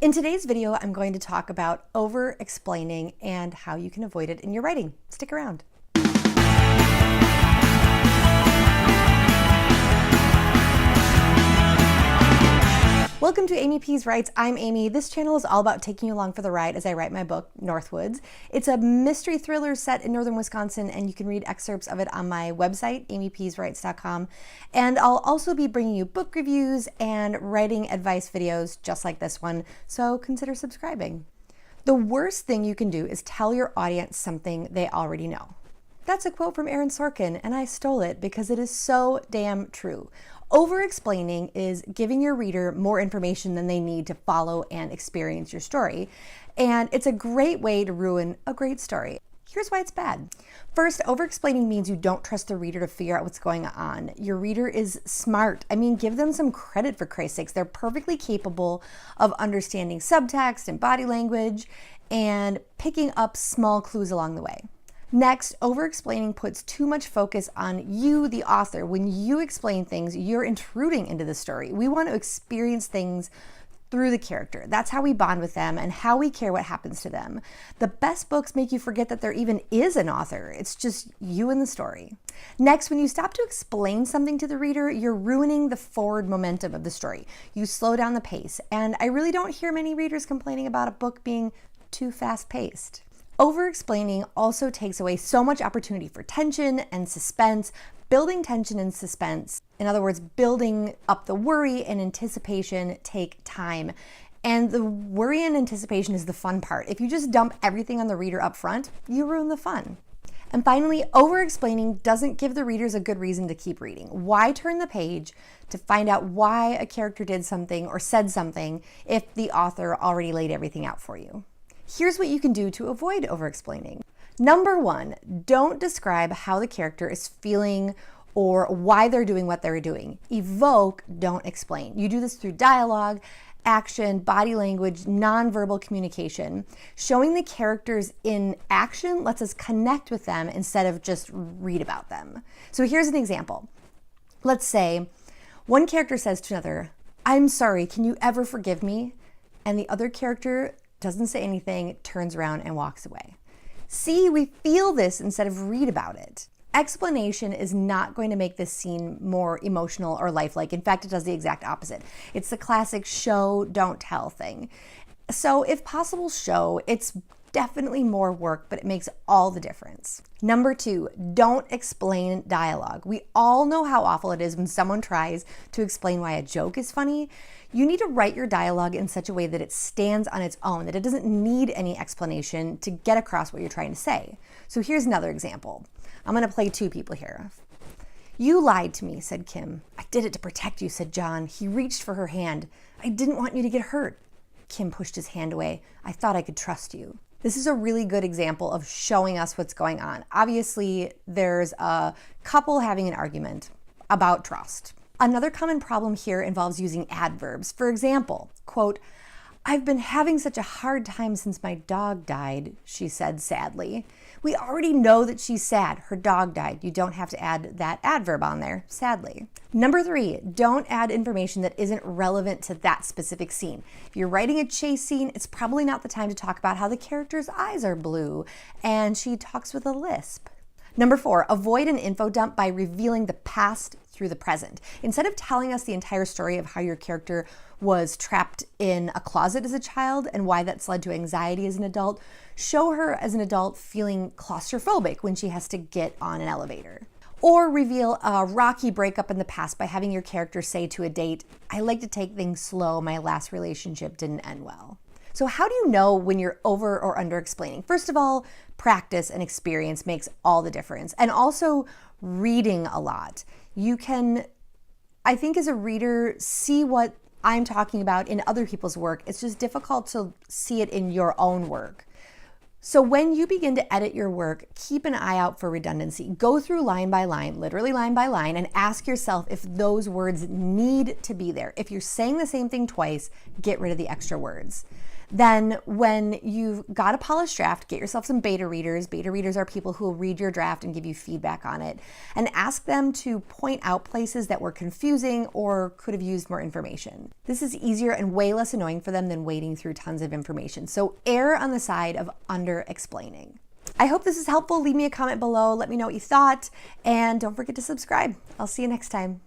In today's video, I'm going to talk about over-explaining and how you can avoid it in your writing. Stick around. Welcome to Amy Pease Writes. I'm Amy. This channel is all about taking you along for the ride as I write my book, Northwoods. It's a mystery thriller set in northern Wisconsin, and you can read excerpts of it on my website, amypeasewrites.com. And I'll also be bringing you book reviews and writing advice videos just like this one, so consider subscribing. The worst thing you can do is tell your audience something they already know. That's a quote from Sorkin, and I stole it because it is so damn true. Over-explaining is giving your reader more information than they need to follow and experience your story, and it's a great way to ruin a great story. Here's why it's bad. First, over-explaining means you don't trust the reader to figure out what's going on. Your reader is smart. I mean, give them some credit, for Christ's sakes. They're perfectly capable of understanding subtext and body language and picking up small clues along the way. Next, over-explaining puts too much focus on you, the author. When you explain things, you're intruding into the story. We want to experience things through the character. That's how we bond with them and how we care what happens to them. The best books make you forget that there even is an author. It's just you and the story. Next, when you stop to explain something to the reader, you're ruining the forward momentum of the story. You slow down the pace, and I really don't hear many readers complaining about a book being too fast-paced. Over-explaining also takes away so much opportunity for tension and suspense. Building tension and suspense, in other words, building up the worry and anticipation, take time. And the worry and anticipation is the fun part. If you just dump everything on the reader up front, you ruin the fun. And finally, over-explaining doesn't give the readers a good reason to keep reading. Why turn the page to find out why a character did something or said something if the author already laid everything out for you? Here's what you can do to avoid over-explaining. Number one, don't describe how the character is feeling or why they're doing what they're doing. Evoke, don't explain. You do this through dialogue, action, body language, nonverbal communication. Showing the characters in action lets us connect with them instead of just read about them. So here's an example. Let's say one character says to another, "I'm sorry, can you ever forgive me?" And the other character doesn't say anything, turns around and walks away. See, we feel this instead of read about it. Explanation is not going to make this scene more emotional or lifelike. In fact, it does the exact opposite. It's the classic show, don't tell thing. So if possible, show. It's definitely more work, but it makes all the difference. Number two, don't explain dialogue. We all know how awful it is when someone tries to explain why a joke is funny. You need to write your dialogue in such a way that it stands on its own, that it doesn't need any explanation to get across what you're trying to say. So here's another example. I'm going to play two people here. "You lied to me," said Kim. "I did it to protect you," said John. "He reached for her hand. I didn't want you to get hurt." Kim pushed his hand away. "I thought I could trust you." This is a really good example of showing us what's going on. Obviously, there's a couple having an argument about trust. Another common problem here involves using adverbs. For example, quote, "I've been having such a hard time since my dog died," she said sadly. We already know that she's sad. Her dog died. You don't have to add that adverb on there, sadly. Number three, don't add information that isn't relevant to that specific scene. If you're writing a chase scene, it's probably not the time to talk about how the character's eyes are blue and she talks with a lisp. Number four, avoid an info dump by revealing the past through the present. Instead of telling us the entire story of how your character was trapped in a closet as a child and why that's led to anxiety as an adult, show her as an adult feeling claustrophobic when she has to get on an elevator. Or reveal a rocky breakup in the past by having your character say to a date, "I like to take things slow. My last relationship didn't end well." So how do you know when you're over or under explaining? First of all, practice and experience makes all the difference. And also reading a lot. You can, I think as a reader, see what I'm talking about in other people's work. It's just difficult to see it in your own work. So when you begin to edit your work, keep an eye out for redundancy. Go through line by line, literally line by line, and ask yourself if those words need to be there. If you're saying the same thing twice, get rid of the extra words. Then when you've got a polished draft, get yourself some beta readers. Beta readers are people who will read your draft and give you feedback on it, and ask them to point out places that were confusing or could have used more information. This is easier and way less annoying for them than wading through tons of information. So err on the side of under-explaining. I hope this is helpful. Leave me a comment below. Let me know what you thought, and don't forget to subscribe. I'll see you next time.